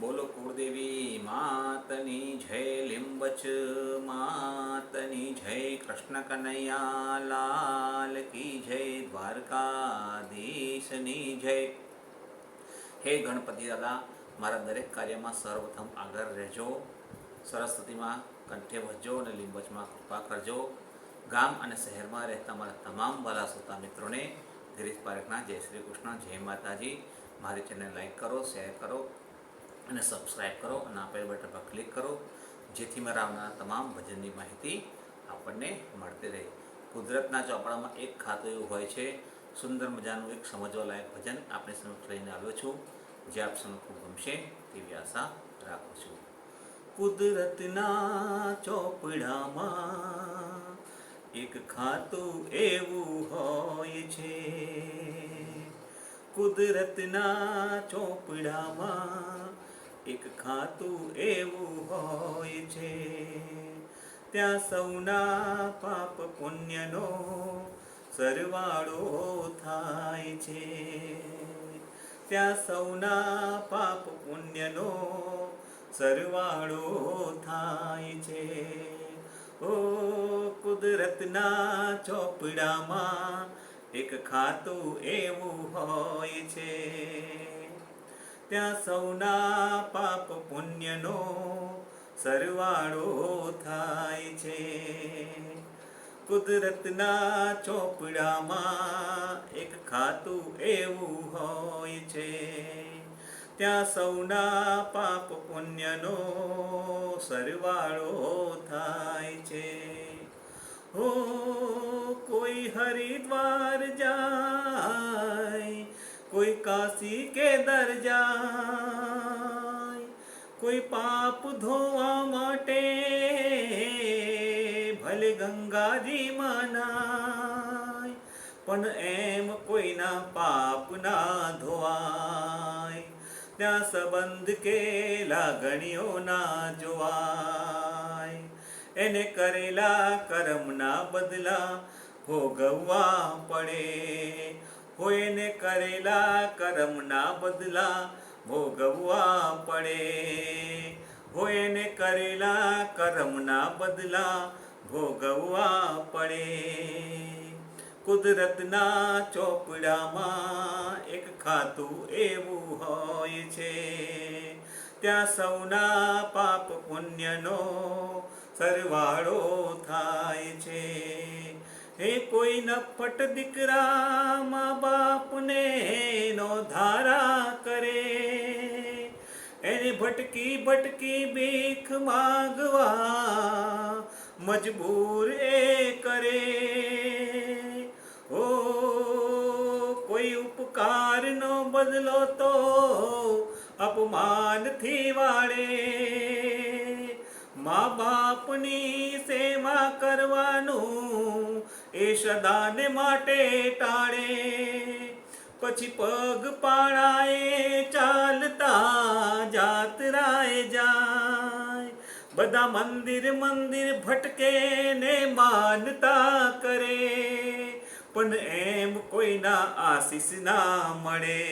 બોલો કુળદેવી માતની જય, લીંબચ માતની જય, કૃષ્ણ કનૈયા લાલ કી જય, દ્વારકાધીશની જય. હે ગણપતિ દાદા, મારા દરેક કાર્યમાં સર્વપ્રથમ આગળ રહેજો, સરસ્વતીમાં કંઠે વજજો અને લીંબચમાં કૃપા કરજો. ગામ અને શહેરમાં રહેતા મારા તમામ વાલા શ્રોતા મિત્રોને ગિરીશ પારેખના જય શ્રી કૃષ્ણ, જય માતાજી. મારી ચેનલ લાઈક કરો, શેર કરો અને સબસ્ક્રાઈબ કરો અને આપેલ બટન પર ક્લિક કરો, જેથી મારા આવનારા તમામ ભજનની માહિતી આપણને મળતી રહે. કુદરતના ચોપડામાં એક ખાતું એવું હોય છે, સુંદર મજાનું એક સમજવા લાયક ભજન આપણે સમક્ષ લઈને આવ્યો છું, જે આપ સૌને ખૂબ ગમશે તેવી આશા રાખું છું. કુદરતના ચોપડામાં એક ખાતું એવું હોય છે, કુદરતના ચોપડામાં એક ખાતું એવું હોય છે. ત્યાં સૌના પાપ પુણ્યનો સરવાળો થાય છે, ત્યાં સૌના પાપ પુણ્યનો સરવાળો થાય છે. ઓ કુદરતના ચોપડામાં એક ખાતું એવું હોય છે, ત્યાં સૌના પાપ પુણ્યનો સરવાળો થાય છે. કુદરતના ચોપડામાં એક ખાતું એવું હોય છે, ત્યાં સૌના પાપ પુણ્યનો સરવાળો થાય છે. હો કોઈ હરિદ્વાર જાય, કોઈ કાશી કેદાર જાય, કોઈ પાપ ધોવા માટે ભલે ગંગાજીમાં નાય, પણ એમ કોઈના પાપ ના ધોવાય. ત્યાં સંબંધ કે લાગણીઓ ના જોવાય, એને કરેલા કર્મના બદલા ભોગવવા પડે. હોય એને કરેલા કર્મના બદલા ભોગવવા પડે, હોય એને કરેલા કર્મના બદલા ભોગવવા પડે. કુદરતના ચોપડામાં એક ખાતું એવું હોય છે, ત્યાં સૌના પાપ પુણ્યનો સરવાળો થાય છે. હે કોઈ નફટ દીકરા મા બાપને નો ધારા કરે, એને ભટકી ભટકી ભીખ માગવા મજબૂર એ કરે. ઓ કોઈ ઉપકારનો બદલો તો અપમાનથી વાળે, મા બાપની સેવા કરવાનું એ સદાને માટે ટાળે. પછી પગ પાળાએ ચાલતા જાત્રાએ જાય, બધા મંદિર મંદિર ભટકે ને માનતા કરે, પણ એમ કોઈના આશીષ ના મળે.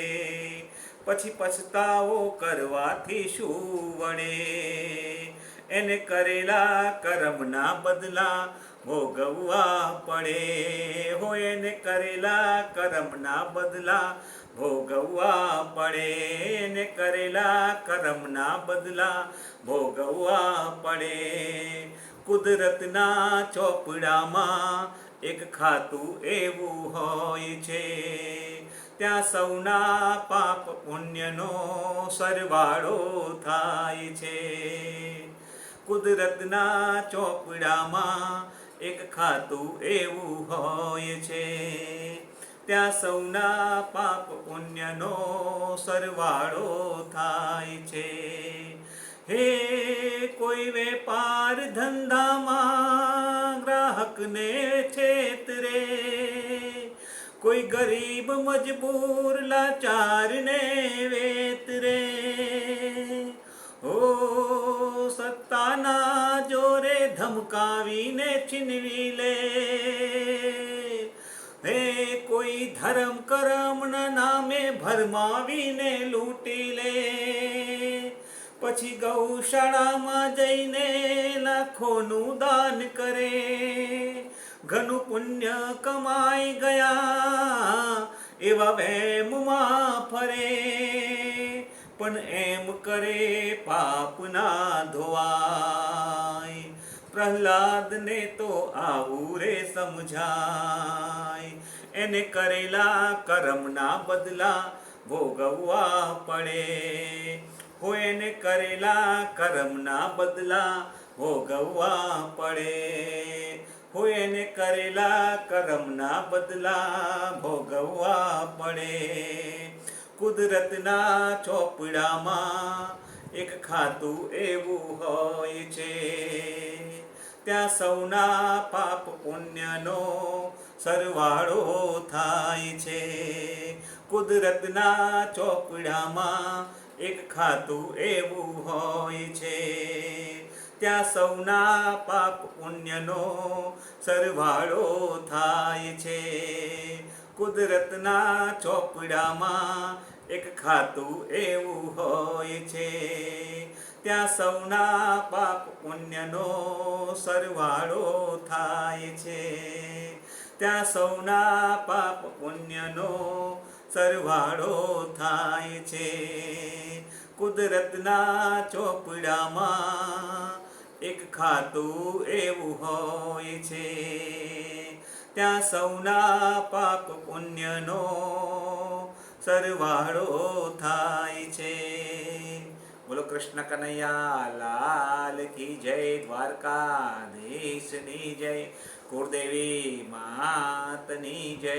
પછી પછતાવો કરવાથી શું વળે, એને કરેલા કર્મના બદલા ભોગવવા પડે. હોય એને કરેલા કર્મના બદલા ભોગવવા પડે, એને કરેલા કર્મના બદલા ભોગવવા પડે. કુદરતના ચોપડામાં એક ખાતું એવું હોય છે, ત્યાં સૌના પાપ પુણ્યનો સરવાળો થાય છે. કુદરતના ચોપડામાં એક ખાતું એવું હોય છે, ત્યાં સૌના પાપ પુણ્યનો સરવાળો થાય છે. હે કોઈ વેપાર ધંધામાં ગ્રાહકને છેતરે, કોઈ ગરીબ મજબૂર લાચારને વેતરે. ઓ સત્તાના જોરે ધમકાવીને છીનવી લે, હે કોઈ ધર્મ કર્મના નામે ભરમાવીને લૂંટી લે. પછી ગૌશાળામાં જઈને લાખોનું દાન કરે, ઘણું પુણ્ય કમાઈ ગયા એવા વહેમમાં ફરે, પણ એમ કરે પાપ ના ધોવાય. પ્રહલાદને તો આવું રે સમજાય, એને કરેલા કર્મના બદલા ભોગવવા પડે, હો એને કરેલા કર્મના બદલા ભોગવવા પડે, હો એને કરેલા કર્મના બદલા ભોગવવા પડે. કુદરતના ચોપડામાં એક ખાતું એવું હોય છે, ત્યાં સૌના પાપ પુણ્યનો સરવાળો થાય છે. કુદરતના ચોપડામાં એક ખાતું એવું હોય છે, ત્યાં સૌના પાપ પુણ્યનો સરવાળો થાય છે. કુદરતના ચોપડામાં એક ખાતું એવું હોય છે, ત્યાં સૌના પાપ પુણ્યનો સરવાળો થાય છે. ત્યાં સૌના પાપ પુણ્યનો સરવાળો થાય છે. કુદરતના ચોપડામાં એક ખાતું એવું હોય છે, ત્યાં સૌના પાપ પુણ્યનો સરવાળો થાય છે. બોલો કૃષ્ણ કનૈયા લાલ કી જય, દ્વારકાધીશની જય, કુળદેવી માતની જય.